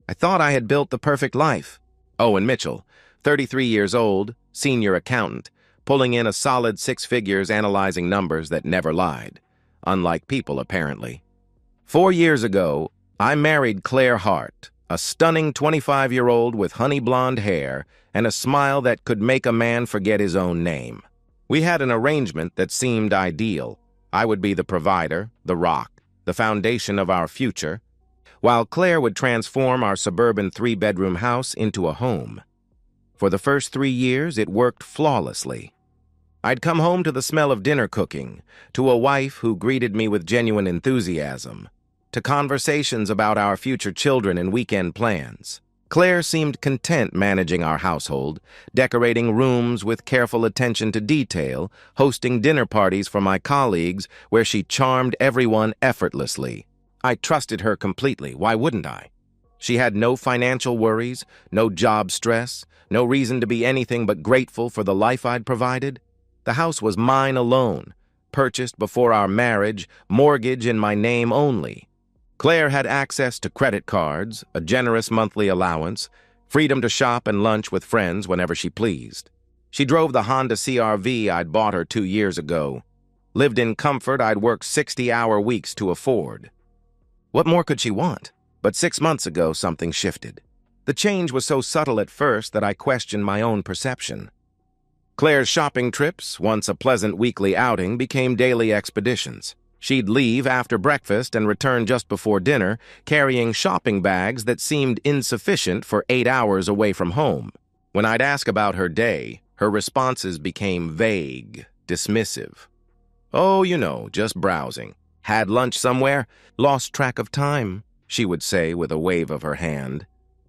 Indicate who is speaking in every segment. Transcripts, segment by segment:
Speaker 1: I thought I had built the perfect life. Owen Mitchell, 33 years old, senior accountant, pulling in a solid 6 figures analyzing numbers that never lied. Unlike people, apparently. 4 years ago, I married Claire Hart, a stunning 25-year-old with honey blonde hair and a smile that could make a man forget his own name. We had an arrangement that seemed ideal. I would be the provider, the rock, the foundation of our future, while Claire would transform our suburban 3-bedroom house into a home. For the first 3 years, it worked flawlessly. I'd come home to the smell of dinner cooking, to a wife who greeted me with genuine enthusiasm, to conversations about our future children and weekend plans. Claire seemed content managing our household, decorating rooms with careful attention to detail, hosting dinner parties for my colleagues where she charmed everyone effortlessly. I trusted her completely. Why wouldn't I? She had no financial worries, no job stress, no reason to be anything but grateful for the life I'd provided. The house was mine alone, purchased before our marriage, mortgage in my name only. Claire had access to credit cards, a generous monthly allowance, freedom to shop and lunch with friends whenever she pleased. She drove the Honda CR-V I'd bought her 2 years ago, lived in comfort I'd worked 60-hour weeks to afford. What more could she want? But 6 months ago, something shifted. The change was so subtle at first that I questioned my own perception. Claire's shopping trips, once a pleasant weekly outing, became daily expeditions. She'd leave after breakfast and return just before dinner, carrying shopping bags that seemed insufficient for 8 hours away from home. When I'd ask about her day, her responses became vague, dismissive. "Oh, you know, just browsing. Had lunch somewhere? Lost track of time," she would say with a wave of her hand.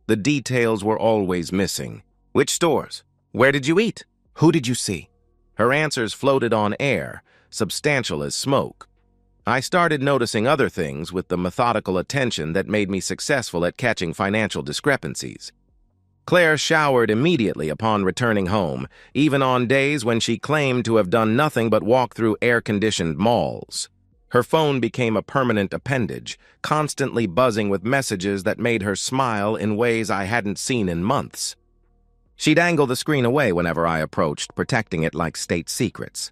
Speaker 1: The details were always missing. "Which stores? Where did you eat? Who did you see?" Her answers floated on air, substantial as smoke. I started noticing other things with the methodical attention that made me successful at catching financial discrepancies. Claire showered immediately upon returning home, even on days when she claimed to have done nothing but walk through air-conditioned malls. Her phone became a permanent appendage, constantly buzzing with messages that made her smile in ways I hadn't seen in months. She'd angle the screen away whenever I approached, protecting it like state secrets.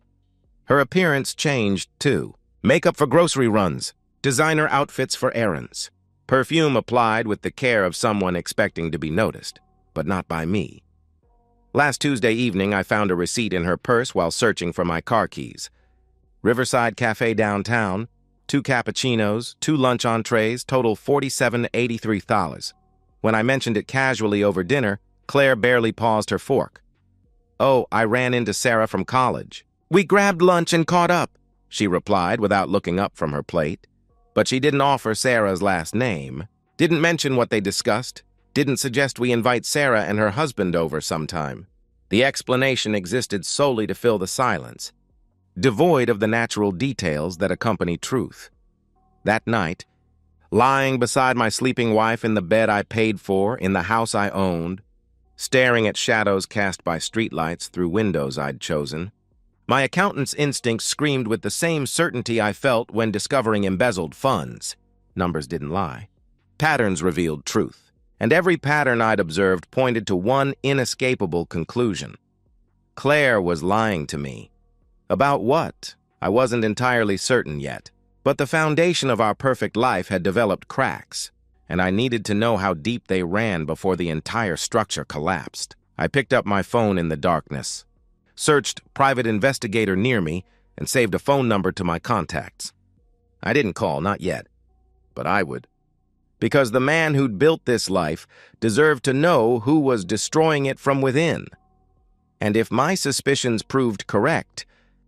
Speaker 1: Her appearance changed, too. Makeup for grocery runs, designer outfits for errands, perfume applied with the care of someone expecting to be noticed, but not by me. Last Tuesday evening, I found a receipt in her purse while searching for my car keys. Riverside Cafe downtown, 2 cappuccinos, 2 lunch entrees, total $47.83. When I mentioned it casually over dinner, Claire barely paused her fork. "Oh, I ran into Sarah from college. We grabbed lunch and caught up," she replied without looking up from her plate. But she didn't offer Sarah's last name, didn't mention what they discussed, didn't suggest we invite Sarah and her husband over sometime. The explanation existed solely to fill the silence, devoid of the natural details that accompany truth. That night, lying beside my sleeping wife in the bed I paid for, in the house I owned, staring at shadows cast by streetlights through windows I'd chosen, my accountant's instincts screamed with the same certainty I felt when discovering embezzled funds. Numbers didn't lie. Patterns revealed truth, and every pattern I'd observed pointed to one inescapable conclusion. Claire was lying to me. About what? I wasn't entirely certain yet, but the foundation of our perfect life had developed cracks, and I needed to know how deep they ran before the entire structure collapsed. I picked up my phone in the darkness, searched private investigator near me, and saved a phone number to my contacts. I didn't call, not yet, but I would. Because the man who'd built this life deserved to know who was destroying it from within. And if my suspicions proved correct,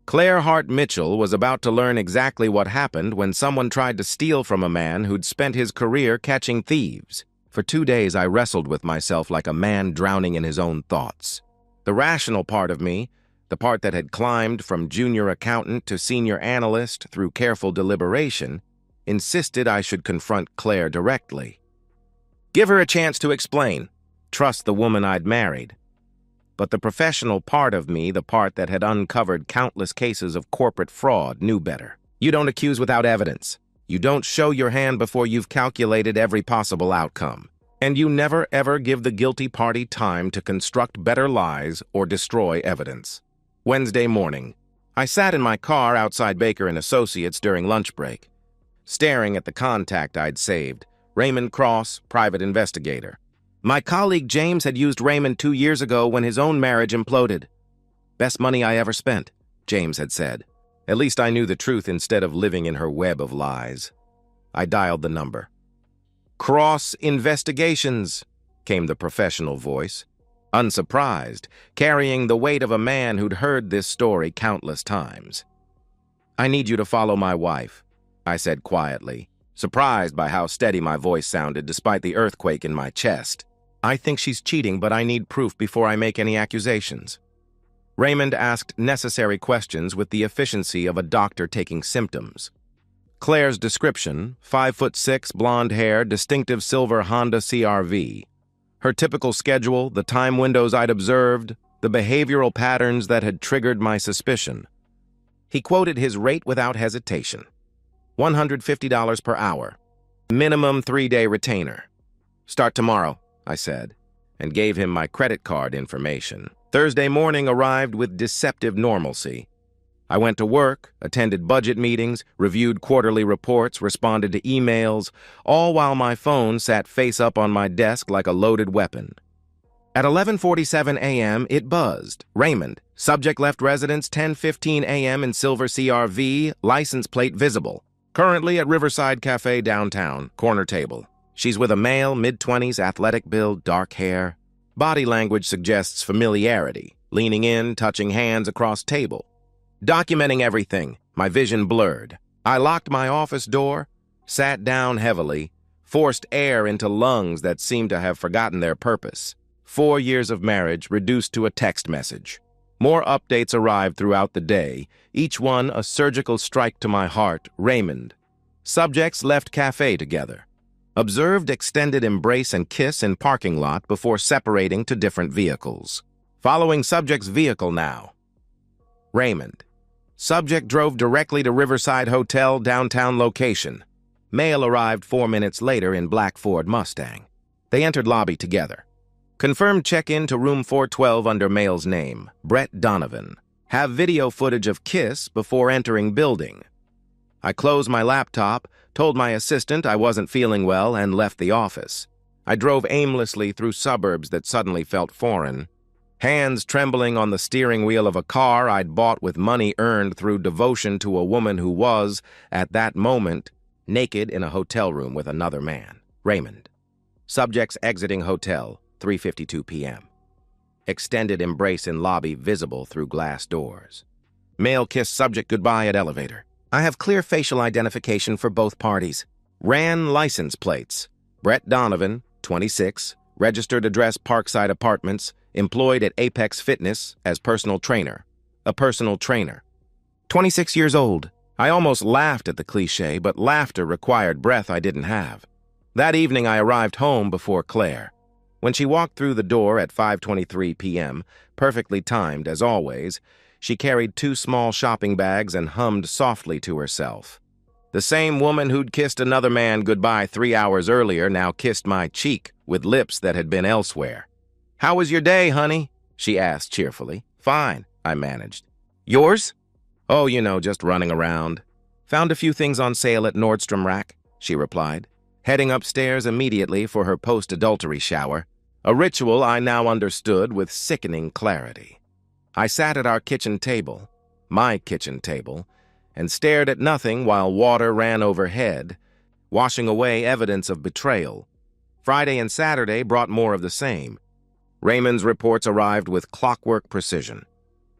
Speaker 1: Claire Hart Mitchell was about to learn exactly what happened when someone tried to steal from a man who'd spent his career catching thieves. For 2 days, I wrestled with myself like a man drowning in his own thoughts. The rational part of me, the part that had climbed from junior accountant to senior analyst through careful deliberation, insisted I should confront Claire directly. Give her a chance to explain. Trust the woman I'd married. But the professional part of me, the part that had uncovered countless cases of corporate fraud, knew better. You don't accuse without evidence. You don't show your hand before you've calculated every possible outcome. And you never ever give the guilty party time to construct better lies or destroy evidence. Wednesday morning. I sat in my car outside Baker & Associates during lunch break, staring at the contact I'd saved, Raymond Cross, private investigator. My colleague James had used Raymond 2 years ago when his own marriage imploded. Best money I ever spent, James had said. At least I knew the truth instead of living in her web of lies. I dialed the number. "Cross Investigations," came the professional voice, unsurprised, carrying the weight of a man who'd heard this story countless times. "I need you to follow my wife," I said quietly, surprised by how steady my voice sounded despite the earthquake in my chest. "I think she's cheating, but I need proof before I make any accusations." Raymond asked necessary questions with the efficiency of a doctor taking symptoms. Claire's description: 5'6", blonde hair, distinctive silver Honda CR-V. Her typical schedule, the time windows I'd observed, the behavioral patterns that had triggered my suspicion. He quoted his rate without hesitation. $150 per hour. Minimum 3-day retainer. "Start tomorrow," I said, and gave him my credit card information. Thursday morning arrived with deceptive normalcy. I went to work, attended budget meetings, reviewed quarterly reports, responded to emails, all while my phone sat face up on my desk like a loaded weapon. At 11:47 a.m., it buzzed. Raymond. Subject left residence 10:15 a.m. in silver CR-V, license plate visible. Currently at Riverside Cafe downtown, corner table. She's with a male, mid-20s, athletic build, dark hair. Body language suggests familiarity, leaning in, touching hands across table. Documenting everything, my vision blurred. I locked my office door, sat down heavily, forced air into lungs that seemed to have forgotten their purpose. 4 years of marriage reduced to a text message. More updates arrived throughout the day, each one a surgical strike to my heart. Raymond. Subjects left cafe together. Observed extended embrace and kiss in parking lot before separating to different vehicles. Following subject's vehicle now. Raymond. Subject drove directly to Riverside Hotel, downtown location. Mail arrived 4 minutes later in black Ford Mustang. They entered lobby together. Confirmed check-in to room 412 under male's name, Brett Donovan. Have video footage of kiss before entering building. I closed my laptop, told my assistant I wasn't feeling well, and left the office. I drove aimlessly through suburbs that suddenly felt foreign. Hands trembling on the steering wheel of a car I'd bought with money earned through devotion to a woman who was, at that moment, naked in a hotel room with another man. Raymond. Subjects exiting hotel, 3:52 p.m. Extended embrace in lobby visible through glass doors. Male kiss subject goodbye at elevator. I have clear facial identification for both parties. Ran license plates. Brett Donovan, 26, registered address Parkside Apartments, employed at Apex Fitness as personal trainer. A personal trainer. 26 years old. I almost laughed at the cliche, but laughter required breath I didn't have. That evening I arrived home before Claire. When she walked through the door at 5:23 p.m., perfectly timed as always, she carried 2 small shopping bags and hummed softly to herself. The same woman who'd kissed another man goodbye 3 hours earlier now kissed my cheek with lips that had been elsewhere. "How was your day, honey?" she asked cheerfully. "Fine," I managed. "Yours?" "Oh, just running around. Found a few things on sale at Nordstrom Rack," she replied, heading upstairs immediately for her post-adultery shower, a ritual I now understood with sickening clarity. I sat at our kitchen table, my kitchen table, and stared at nothing while water ran overhead, washing away evidence of betrayal. Friday and Saturday brought more of the same. Raymond's reports arrived with clockwork precision.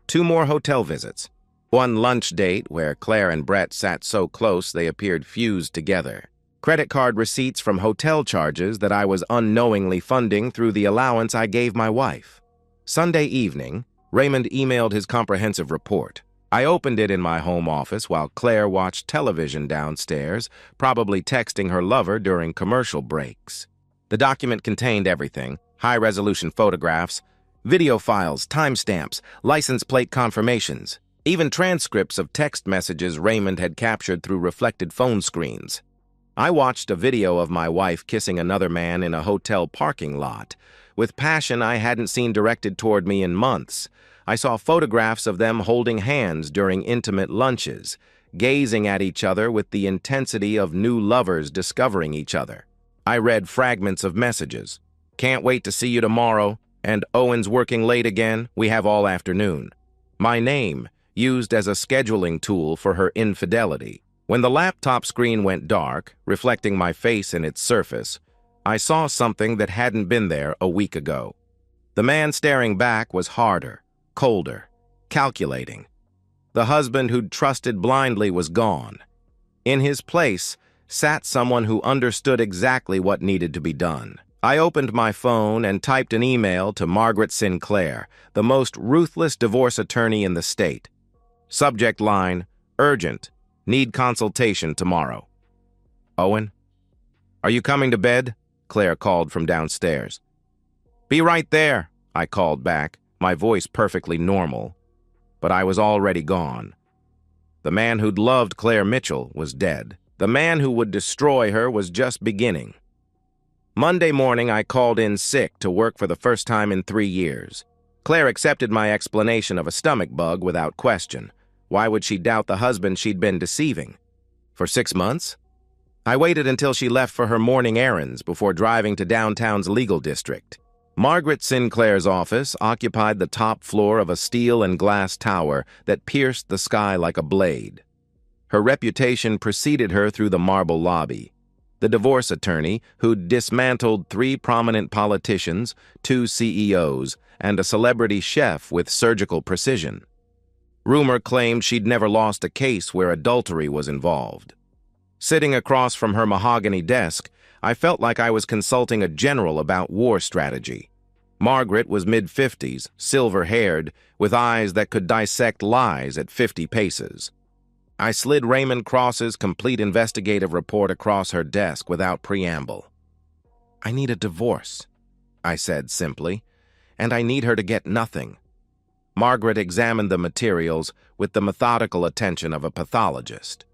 Speaker 1: 2 more hotel visits. 1 lunch date where Claire and Brett sat so close they appeared fused together. Credit card receipts from hotel charges that I was unknowingly funding through the allowance I gave my wife. Sunday evening, Raymond emailed his comprehensive report. I opened it in my home office while Claire watched television downstairs, probably texting her lover during commercial breaks. The document contained everything: high-resolution photographs, video files, timestamps, license plate confirmations, even transcripts of text messages Raymond had captured through reflected phone screens. I watched a video of my wife kissing another man in a hotel parking lot, with passion I hadn't seen directed toward me in months. I saw photographs of them holding hands during intimate lunches, gazing at each other with the intensity of new lovers discovering each other. I read fragments of messages. "Can't wait to see you tomorrow," and "Owen's working late again, we have all afternoon." My name, used as a scheduling tool for her infidelity. When the laptop screen went dark, reflecting my face in its surface, I saw something that hadn't been there a week ago. The man staring back was harder, colder, calculating. The husband who'd trusted blindly was gone. In his place sat someone who understood exactly what needed to be done. I opened my phone and typed an email to Margaret Sinclair, the most ruthless divorce attorney in the state. Subject line, "Urgent. Need consultation tomorrow." "Owen? Are you coming to bed?" Claire called from downstairs. "Be right there," I called back, my voice perfectly normal. But I was already gone. The man who'd loved Claire Mitchell was dead. The man who would destroy her was just beginning. Monday morning, I called in sick to work for the first time in 3 years. Claire accepted my explanation of a stomach bug without question. Why would she doubt the husband she'd been deceiving? For 6 months? I waited until she left for her morning errands before driving to downtown's legal district. Margaret Sinclair's office occupied the top floor of a steel and glass tower that pierced the sky like a blade. Her reputation preceded her through the marble lobby. The divorce attorney, who'd dismantled 3 prominent politicians, 2 CEOs, and a celebrity chef with surgical precision. Rumor claimed she'd never lost a case where adultery was involved. Sitting across from her mahogany desk, I felt like I was consulting a general about war strategy. Margaret was mid-50s, silver-haired, with eyes that could dissect lies at 50 paces. I slid Raymond Cross's complete investigative report across her desk without preamble. "I need a divorce," I said simply, "and I need her to get nothing." Margaret examined the materials with the methodical attention of a pathologist.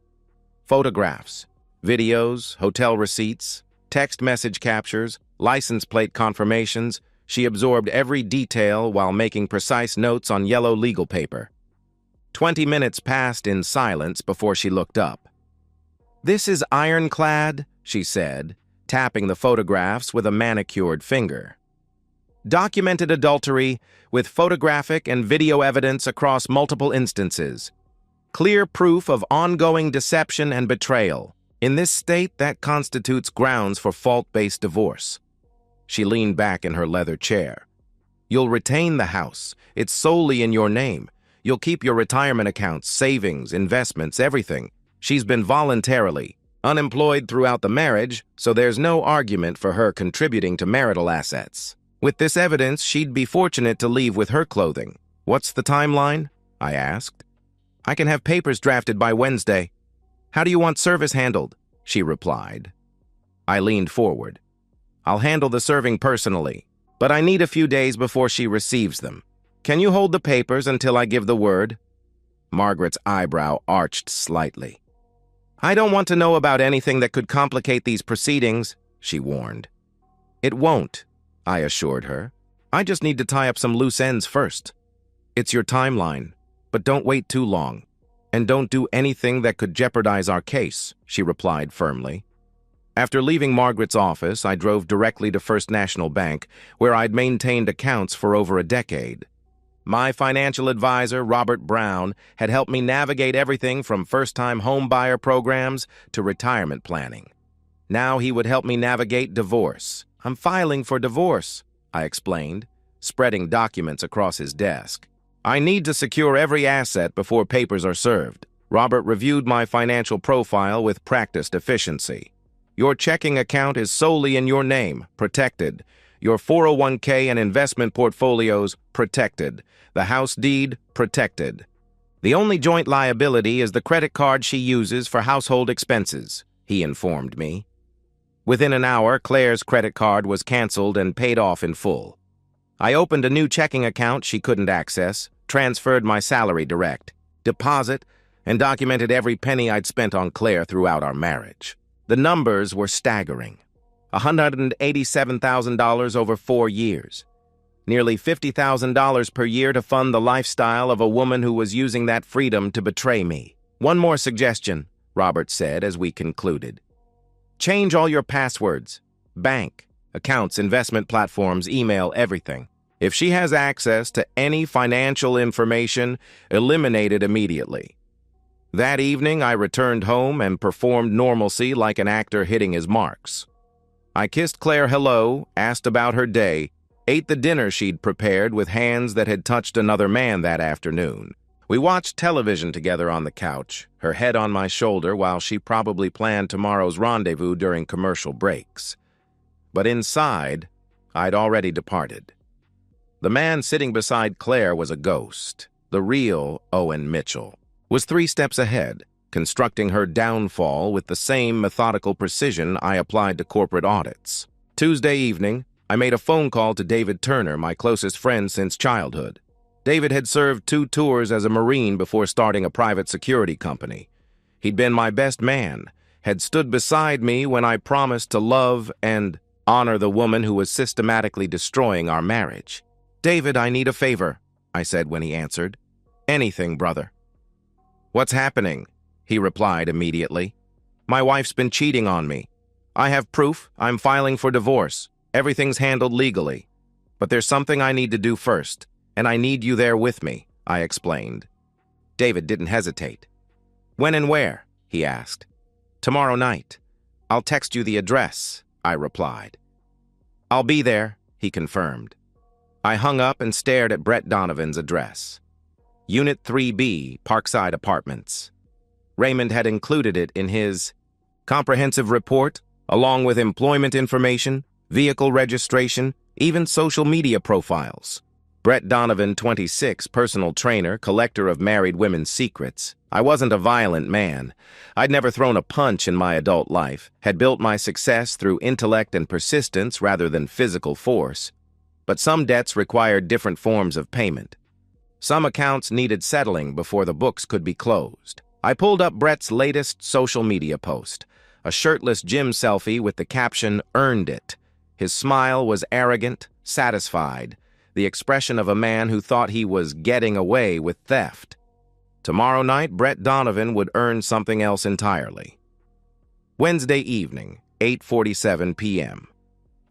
Speaker 1: Photographs, videos, hotel receipts, text message captures, license plate confirmations. She absorbed every detail while making precise notes on yellow legal paper. 20 minutes passed in silence before she looked up. "This is ironclad," she said, tapping the photographs with a manicured finger. "Documented adultery with photographic and video evidence across multiple instances. Clear proof of ongoing deception and betrayal. In this state, that constitutes grounds for fault-based divorce." She leaned back in her leather chair. "You'll retain the house. It's solely in your name. You'll keep your retirement accounts, savings, investments, everything. She's been voluntarily unemployed throughout the marriage, so there's no argument for her contributing to marital assets. With this evidence, she'd be fortunate to leave with her clothing." "What's the timeline?" I asked. "I can have papers drafted by Wednesday." "How do you want service handled?" she replied. I leaned forward. "I'll handle the serving personally, but I need a few days before she receives them. Can you hold the papers until I give the word?" Margaret's eyebrow arched slightly. "I don't want to know about anything that could complicate these proceedings," she warned. "It won't," I assured her. "I just need to tie up some loose ends first." "It's your timeline, but don't wait too long. And don't do anything that could jeopardize our case," she replied firmly. After leaving Margaret's office, I drove directly to First National Bank, where I'd maintained accounts for over a decade. My financial advisor, Robert Brown, had helped me navigate everything from first-time home buyer programs to retirement planning. Now he would help me navigate divorce. "I'm filing for divorce," I explained, spreading documents across his desk. "I need to secure every asset before papers are served." Robert reviewed my financial profile with practiced efficiency. "Your checking account is solely in your name, protected. Your 401k and investment portfolios, protected. The house deed, protected. The only joint liability is the credit card she uses for household expenses," he informed me. Within an hour, Claire's credit card was canceled and paid off in full. I opened a new checking account she couldn't access, transferred my salary direct, deposit, and documented every penny I'd spent on Claire throughout our marriage. The numbers were staggering. $187,000 over 4 years. Nearly $50,000 per year to fund the lifestyle of a woman who was using that freedom to betray me. "One more suggestion," Robert said as we concluded. "Change all your passwords. Bank, accounts, investment platforms, email, everything. If she has access to any financial information, eliminate it immediately." That evening, I returned home and performed normalcy like an actor hitting his marks. I kissed Claire hello, asked about her day, ate the dinner she'd prepared with hands that had touched another man that afternoon. We watched television together on the couch, her head on my shoulder while she probably planned tomorrow's rendezvous during commercial breaks. But inside, I'd already departed. The man sitting beside Claire was a ghost. The real Owen Mitchell was 3 steps ahead, constructing her downfall with the same methodical precision I applied to corporate audits. Tuesday evening, I made a phone call to David Turner, my closest friend since childhood. David had served 2 tours as a Marine before starting a private security company. He'd been my best man, had stood beside me when I promised to love and honor the woman who was systematically destroying our marriage. "David, I need a favor," I said when he answered. "Anything, brother." "What's happening?" he replied immediately. "My wife's been cheating on me. I have proof. I'm filing for divorce. Everything's handled legally. But there's something I need to do first, and I need you there with me," I explained. David didn't hesitate. "When and where?" he asked. "Tomorrow night. I'll text you the address," I replied. "I'll be there," he confirmed. I hung up and stared at Brett Donovan's address. Unit 3B, Parkside Apartments. Raymond had included it in his comprehensive report, along with employment information, vehicle registration, even social media profiles. Brett Donovan, 26, personal trainer, collector of married women's secrets. I wasn't a violent man. I'd never thrown a punch in my adult life, had built my success through intellect and persistence rather than physical force. But some debts required different forms of payment. Some accounts needed settling before the books could be closed. I pulled up Brett's latest social media post, a shirtless gym selfie with the caption, "Earned it." His smile was arrogant, satisfied, the expression of a man who thought he was getting away with theft. Tomorrow night, Brett Donovan would earn something else entirely. Wednesday evening, 8:47 p.m.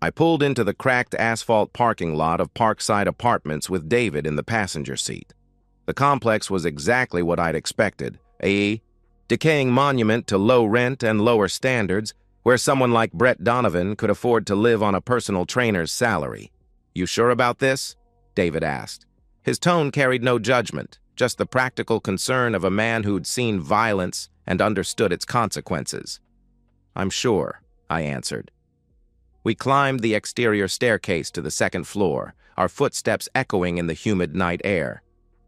Speaker 1: I pulled into the cracked asphalt parking lot of Parkside Apartments with David in the passenger seat. The complex was exactly what I'd expected, a decaying monument to low rent and lower standards, where someone like Brett Donovan could afford to live on a personal trainer's salary. "You sure about this?" David asked. His tone carried no judgment, just the practical concern of a man who'd seen violence and understood its consequences. "I'm sure," I answered. We climbed the exterior staircase to the second floor, our footsteps echoing in the humid night air.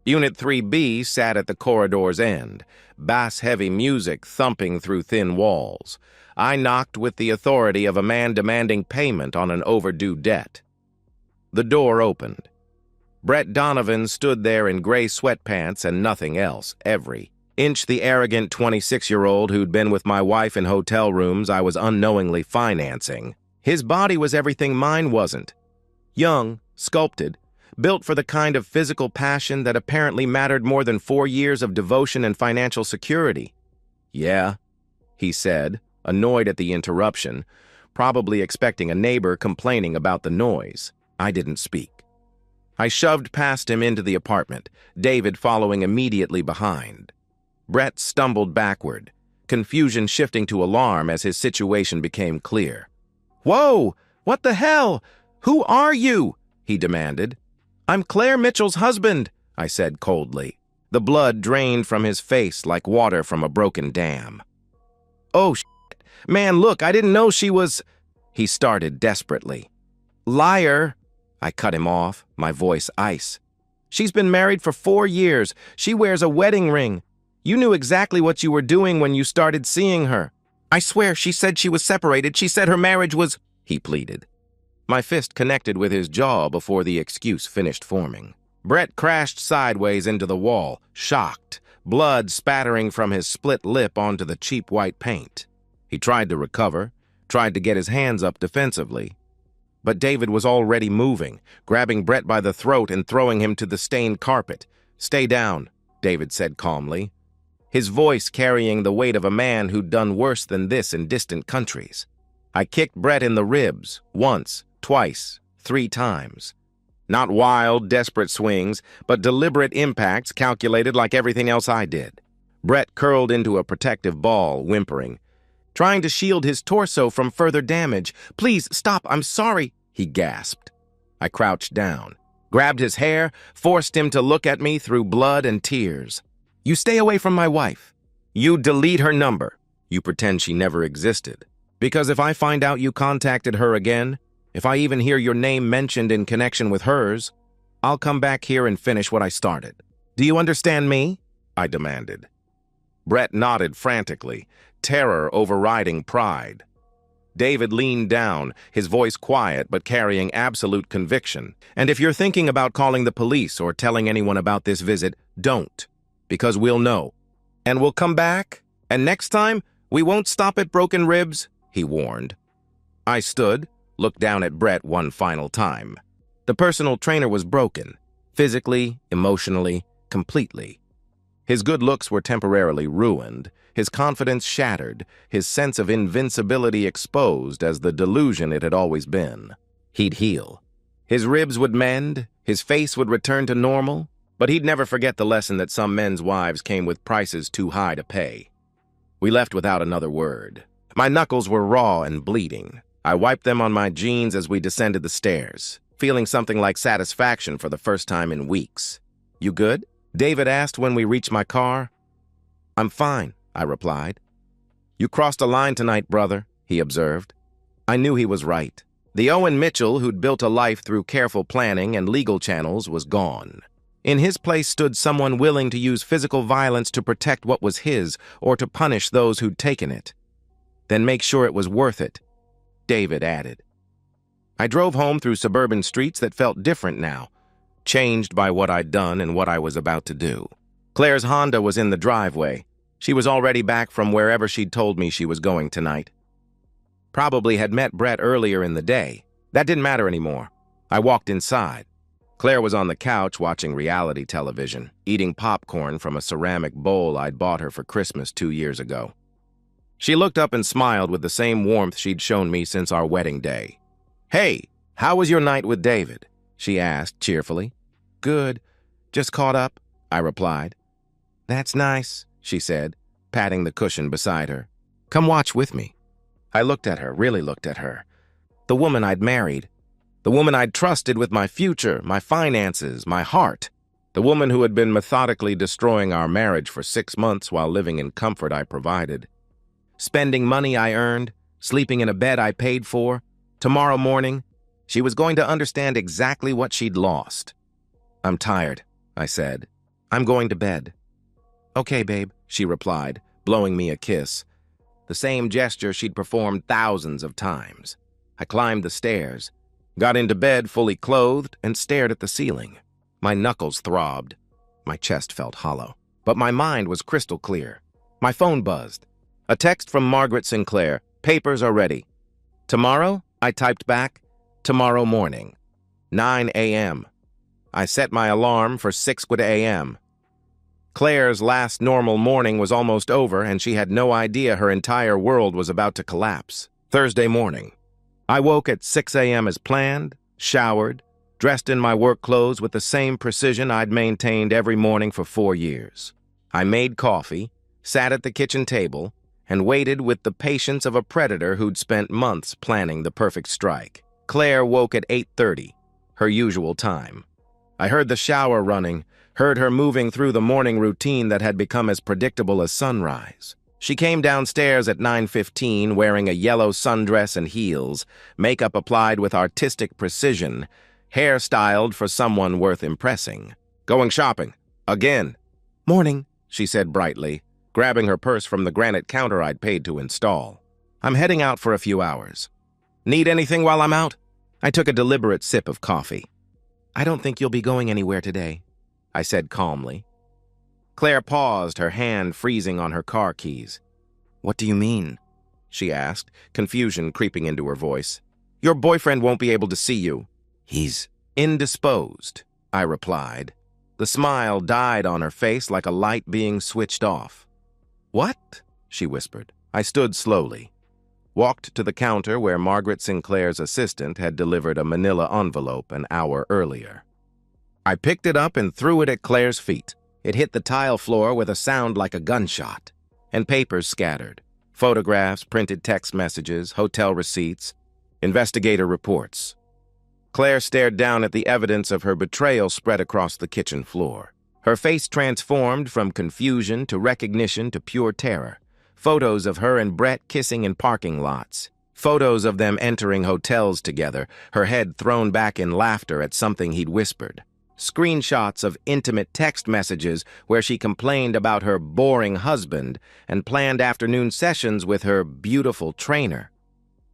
Speaker 1: Unit 3B sat at the corridor's end, bass-heavy music thumping through thin walls. I knocked with the authority of a man demanding payment on an overdue debt. The door opened. Brett Donovan stood there in gray sweatpants and nothing else, every inch the arrogant 26-year-old who'd been with my wife in hotel rooms I was unknowingly financing. His body was everything mine wasn't. Young, sculpted, built for the kind of physical passion that apparently mattered more than 4 years of devotion and financial security. "Yeah," he said, annoyed at the interruption, probably expecting a neighbor complaining about the noise. I didn't speak. I shoved past him into the apartment, David following immediately behind. Brett stumbled backward, confusion shifting to alarm as his situation became clear. "Whoa! What the hell? Who are you?" he demanded. "I'm Claire Mitchell's husband," I said coldly. The blood drained from his face like water from a broken dam. "Oh, shit. Man, look, I didn't know she was—" he started desperately. "Liar!" I cut him off, my voice ice. "She's been married for 4 years. She wears a wedding ring. You knew exactly what you were doing when you started seeing her. I swear she said she was separated. She said her marriage was—" he pleaded. My fist connected with his jaw before the excuse finished forming. Brett crashed sideways into the wall, shocked, blood spattering from his split lip onto the cheap white paint. He tried to recover, tried to get his hands up defensively. But David was already moving, grabbing Brett by the throat and throwing him to the stained carpet. "Stay down," David said calmly, his voice carrying the weight of a man who'd done worse than this in distant countries. I kicked Brett in the ribs, once, twice, 3 times. Not wild, desperate swings, but deliberate impacts calculated like everything else I did. Brett curled into a protective ball, whimpering, trying to shield his torso from further damage. "Please, stop, I'm sorry," he gasped. I crouched down, grabbed his hair, forced him to look at me through blood and tears. "You stay away from my wife. You delete her number. You pretend she never existed. Because if I find out you contacted her again, if I even hear your name mentioned in connection with hers, I'll come back here and finish what I started. Do you understand me?" I demanded. Brett nodded frantically, terror overriding pride. David leaned down, his voice quiet but carrying absolute conviction. "And if you're thinking about calling the police or telling anyone about this visit, don't. Because we'll know. And we'll come back, and next time, we won't stop at broken ribs," he warned. I stood, looked down at Brett one final time. The personal trainer was broken, physically, emotionally, completely. His good looks were temporarily ruined, his confidence shattered, his sense of invincibility exposed as the delusion it had always been. He'd heal. His ribs would mend, his face would return to normal, but he'd never forget the lesson that some men's wives came with prices too high to pay. We left without another word. My knuckles were raw and bleeding. I wiped them on my jeans as we descended the stairs, feeling something like satisfaction for the first time in weeks. "You good?" David asked when we reached my car. "I'm fine," I replied. "You crossed a line tonight, brother," he observed. I knew he was right. The Owen Mitchell who'd built a life through careful planning and legal channels was gone. In his place stood someone willing to use physical violence to protect what was his or to punish those who'd taken it. "Then make sure it was worth it," David added. I drove home through suburban streets that felt different now, changed by what I'd done and what I was about to do. Claire's Honda was in the driveway. She was already back from wherever she'd told me she was going tonight. Probably had met Brett earlier in the day. That didn't matter anymore. I walked inside. Claire was on the couch watching reality television, eating popcorn from a ceramic bowl I'd bought her for Christmas 2 years ago. She looked up and smiled with the same warmth she'd shown me since our wedding day. "Hey, how was your night with David?" she asked cheerfully. "Good. Just caught up," I replied. "That's nice," she said, patting the cushion beside her. "Come watch with me." I looked at her, really looked at her. The woman I'd married. The woman I'd trusted with my future, my finances, my heart. The woman who had been methodically destroying our marriage for 6 months while living in comfort I provided. Spending money I earned, sleeping in a bed I paid for. Tomorrow morning, she was going to understand exactly what she'd lost. "I'm tired," I said. "I'm going to bed." "Okay, babe," she replied, blowing me a kiss. The same gesture she'd performed thousands of times. I climbed the stairs, got into bed fully clothed, and stared at the ceiling. My knuckles throbbed. My chest felt hollow. But my mind was crystal clear. My phone buzzed. A text from Margaret Sinclair. "Papers are ready." "Tomorrow?" I typed back. "Tomorrow morning. 9 a.m. I set my alarm for 6 a.m. Claire's last normal morning was almost over, and she had no idea her entire world was about to collapse. Thursday morning. I woke at 6 a.m. as planned, showered, dressed in my work clothes with the same precision I'd maintained every morning for 4 years. I made coffee, sat at the kitchen table, and waited with the patience of a predator who'd spent months planning the perfect strike. Claire woke at 8:30, her usual time. I heard the shower running, heard her moving through the morning routine that had become as predictable as sunrise. She came downstairs at 9:15 wearing a yellow sundress and heels, makeup applied with artistic precision, hair styled for someone worth impressing. "Going shopping. Again." "Morning," she said brightly, grabbing her purse from the granite counter I'd paid to install. "I'm heading out for a few hours. Need anything while I'm out?" I took a deliberate sip of coffee. "I don't think you'll be going anywhere today," I said calmly. Claire paused, her hand freezing on her car keys. "What do you mean?" she asked, confusion creeping into her voice. Your boyfriend won't be able to see you. He's indisposed, I replied. The smile died on her face like a light being switched off. What? She whispered. I stood slowly, walked to the counter where Margaret Sinclair's assistant had delivered a manila envelope an hour earlier. I picked it up and threw it at Claire's feet. It hit the tile floor with a sound like a gunshot, and papers scattered. Photographs, printed text messages, hotel receipts, investigator reports. Claire stared down at the evidence of her betrayal spread across the kitchen floor. Her face transformed from confusion to recognition to pure terror. Photos of her and Brett kissing in parking lots. Photos of them entering hotels together, her head thrown back in laughter at something he'd whispered. Screenshots of intimate text messages where she complained about her boring husband and planned afternoon sessions with her beautiful trainer.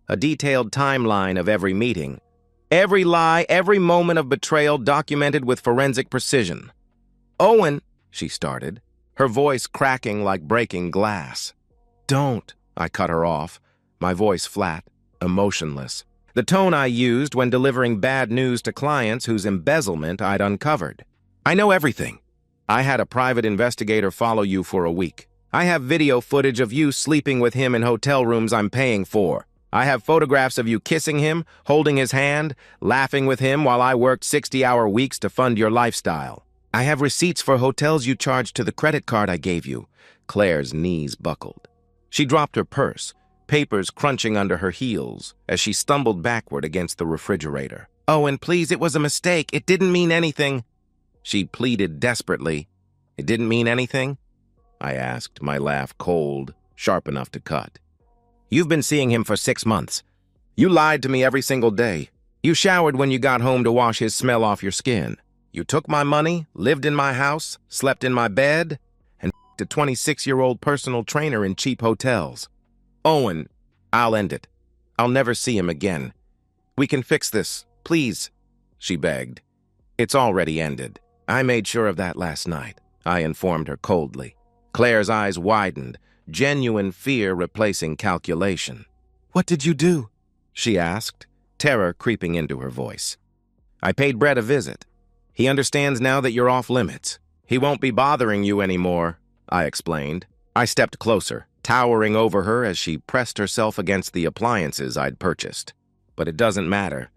Speaker 1: A detailed timeline of every meeting. Every lie, every moment of betrayal documented with forensic precision. Owen, she started, her voice cracking like breaking glass. Don't, I cut her off, my voice flat, emotionless. The tone I used when delivering bad news to clients whose embezzlement I'd uncovered. I know everything. I had a private investigator follow you for a week. I have video footage of you sleeping with him in hotel rooms I'm paying for. I have photographs of you kissing him, holding his hand, laughing with him while I worked 60-hour weeks to fund your lifestyle. I have receipts for hotels you charged to the credit card I gave you. Claire's knees buckled. She dropped her purse, papers crunching under her heels as she stumbled backward against the refrigerator. Owen, please, it was a mistake. It didn't mean anything. She pleaded desperately. It didn't mean anything? I asked, my laugh cold, sharp enough to cut. You've been seeing him for 6 months. You lied to me every single day. You showered when you got home to wash his smell off your skin. You took my money, lived in my house, slept in my bed, and a 26-year-old personal trainer in cheap hotels. Owen, I'll end it. I'll never see him again. We can fix this, please, she begged. It's already ended. I made sure of that last night, I informed her coldly. Claire's eyes widened, genuine fear replacing calculation. What did you do? She asked, terror creeping into her voice. I paid Brett a visit. He understands now that you're off limits. He won't be bothering you anymore, I explained. I stepped closer, towering over her as she pressed herself against the appliances I'd purchased. But it doesn't matter,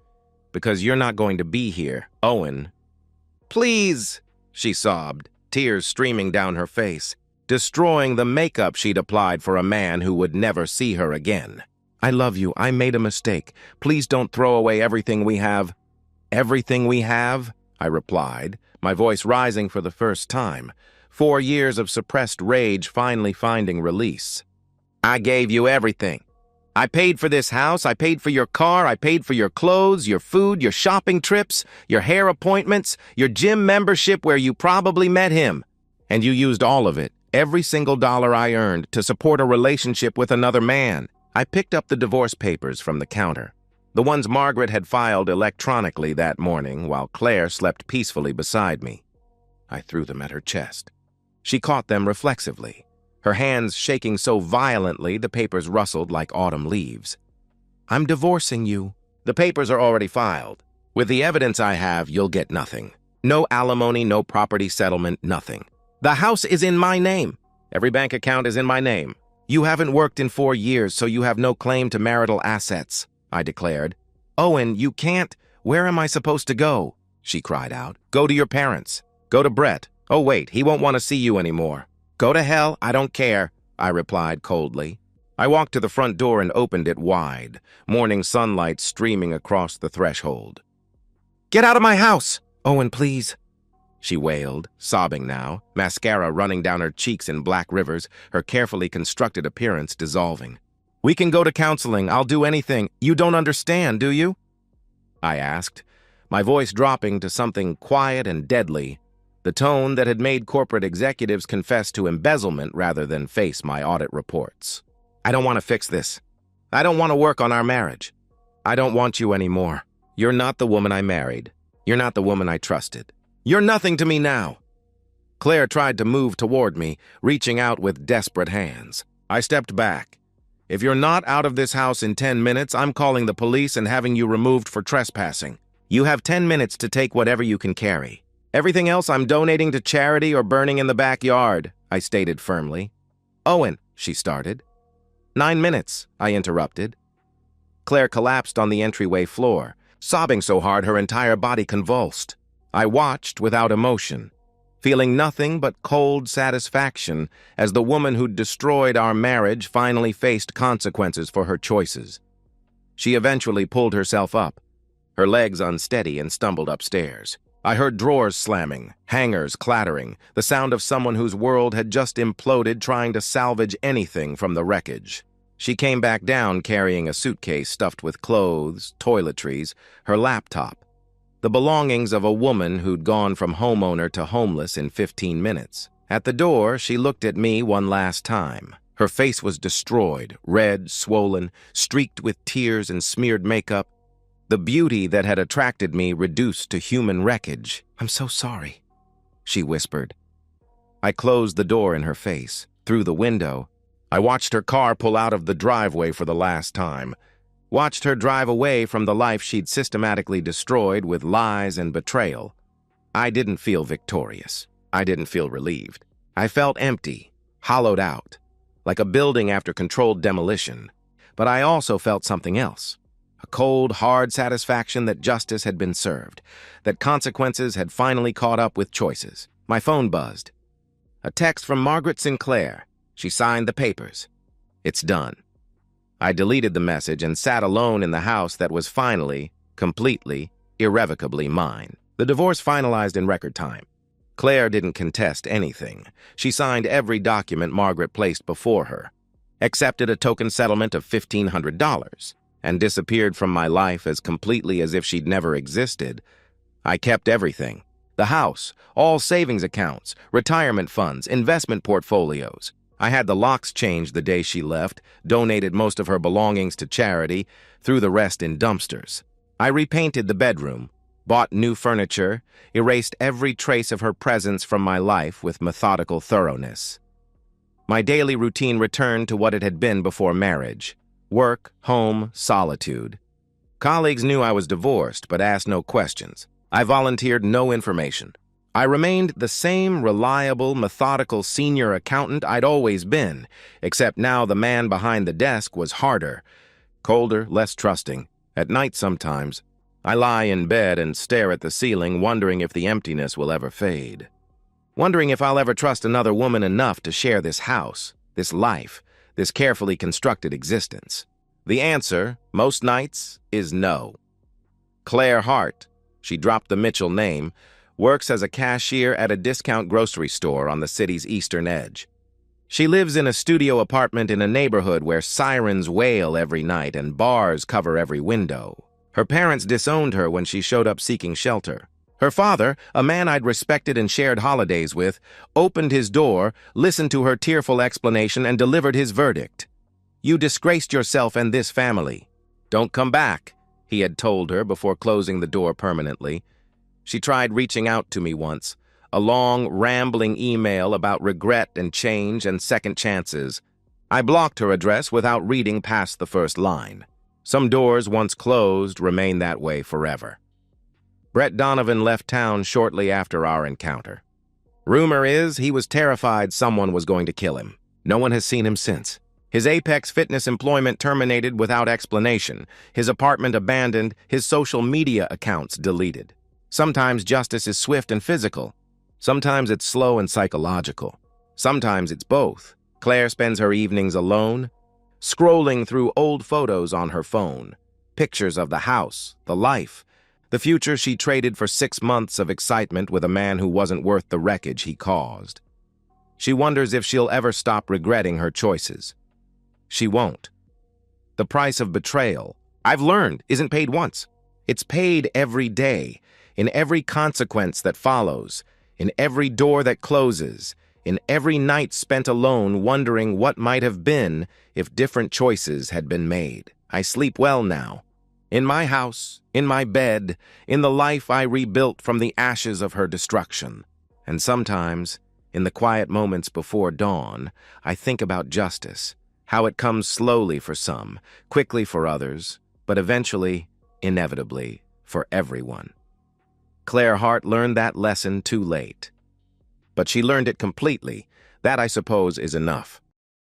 Speaker 1: because you're not going to be here, Owen. Please, she sobbed, tears streaming down her face, destroying the makeup she'd applied for a man who would never see her again. I love you. I made a mistake. Please don't throw away everything we have. Everything we have? I replied, my voice rising for the first time. 4 years of suppressed rage finally finding release. I gave you everything. I paid for this house, I paid for your car, I paid for your clothes, your food, your shopping trips, your hair appointments, your gym membership where you probably met him. And you used all of it, every single dollar I earned, to support a relationship with another man. I picked up the divorce papers from the counter, the ones Margaret had filed electronically that morning while Claire slept peacefully beside me. I threw them at her chest. She caught them reflexively, her hands shaking so violently the papers rustled like autumn leaves. I'm divorcing you. The papers are already filed. With the evidence I have, you'll get nothing. No alimony, no property settlement, nothing. The house is in my name. Every bank account is in my name. You haven't worked in 4 years, so you have no claim to marital assets, I declared. Owen, you can't. Where am I supposed to go? She cried out. Go to your parents. Go to Brett. Oh, wait, he won't want to see you anymore. Go to hell, I don't care, I replied coldly. I walked to the front door and opened it wide, morning sunlight streaming across the threshold. Get out of my house! Owen, please, she wailed, sobbing now, mascara running down her cheeks in black rivers, her carefully constructed appearance dissolving. We can go to counseling, I'll do anything. You don't understand, do you? I asked, my voice dropping to something quiet and deadly, the tone that had made corporate executives confess to embezzlement rather than face my audit reports. I don't want to fix this. I don't want to work on our marriage. I don't want you anymore. You're not the woman I married. You're not the woman I trusted. You're nothing to me now. Claire tried to move toward me, reaching out with desperate hands. I stepped back. If you're not out of this house in 10 minutes, I'm calling the police and having you removed for trespassing. You have 10 minutes to take whatever you can carry. Everything else I'm donating to charity or burning in the backyard, I stated firmly. Owen, she started. 9 minutes, I interrupted. Claire collapsed on the entryway floor, sobbing so hard her entire body convulsed. I watched without emotion, feeling nothing but cold satisfaction as the woman who'd destroyed our marriage finally faced consequences for her choices. She eventually pulled herself up, her legs unsteady, and stumbled upstairs. I heard drawers slamming, hangers clattering, the sound of someone whose world had just imploded trying to salvage anything from the wreckage. She came back down carrying a suitcase stuffed with clothes, toiletries, her laptop, the belongings of a woman who'd gone from homeowner to homeless in 15 minutes. At the door, she looked at me one last time. Her face was destroyed, red, swollen, streaked with tears and smeared makeup. The beauty that had attracted me reduced to human wreckage. "I'm so sorry," she whispered. I closed the door in her face. Through the window, I watched her car pull out of the driveway for the last time, watched her drive away from the life she'd systematically destroyed with lies and betrayal. I didn't feel victorious. I didn't feel relieved. I felt empty, hollowed out, like a building after controlled demolition. But I also felt something else. A cold, hard satisfaction that justice had been served, that consequences had finally caught up with choices. My phone buzzed. A text from Margaret Sinclair. She signed the papers. It's done. I deleted the message and sat alone in the house that was finally, completely, irrevocably mine. The divorce finalized in record time. Claire didn't contest anything. She signed every document Margaret placed before her, accepted a token settlement of $1,500, and disappeared from my life as completely as if she'd never existed. I kept everything. The house, all savings accounts, retirement funds, investment portfolios. I had the locks changed the day she left, donated most of her belongings to charity, threw the rest in dumpsters. I repainted the bedroom, bought new furniture, erased every trace of her presence from my life with methodical thoroughness. My daily routine returned to what it had been before marriage. Work, home, solitude. Colleagues knew I was divorced, but asked no questions. I volunteered no information. I remained the same reliable, methodical senior accountant I'd always been, except now the man behind the desk was harder, colder, less trusting. At night sometimes, I lie in bed and stare at the ceiling, wondering if the emptiness will ever fade. Wondering if I'll ever trust another woman enough to share this house, this life, this carefully constructed existence. The answer, most nights, is no. Claire Hart, she dropped the Mitchell name, works as a cashier at a discount grocery store on the city's eastern edge. She lives in a studio apartment in a neighborhood where sirens wail every night and bars cover every window. Her parents disowned her when she showed up seeking shelter. Her father, a man I'd respected and shared holidays with, opened his door, listened to her tearful explanation, and delivered his verdict. "You disgraced yourself and this family. Don't come back," he had told her before closing the door permanently. She tried reaching out to me once, a long, rambling email about regret and change and second chances. I blocked her address without reading past the first line. Some doors once closed remain that way forever. Brett Donovan left town shortly after our encounter. Rumor is he was terrified someone was going to kill him. No one has seen him since. His Apex Fitness employment terminated without explanation, his apartment abandoned, his social media accounts deleted. Sometimes justice is swift and physical. Sometimes it's slow and psychological. Sometimes it's both. Claire spends her evenings alone, scrolling through old photos on her phone, pictures of the house, the life, the future she traded for 6 months of excitement with a man who wasn't worth the wreckage he caused. She wonders if she'll ever stop regretting her choices. She won't. The price of betrayal, I've learned, isn't paid once. It's paid every day, in every consequence that follows, in every door that closes, in every night spent alone wondering what might have been if different choices had been made. I sleep well now. In my house, in my bed, in the life I rebuilt from the ashes of her destruction. And sometimes, in the quiet moments before dawn, I think about justice, How it comes slowly for some, quickly for others, but eventually, inevitably, for everyone. Claire Hart learned that lesson too late. But she learned it completely. That, I suppose, is enough.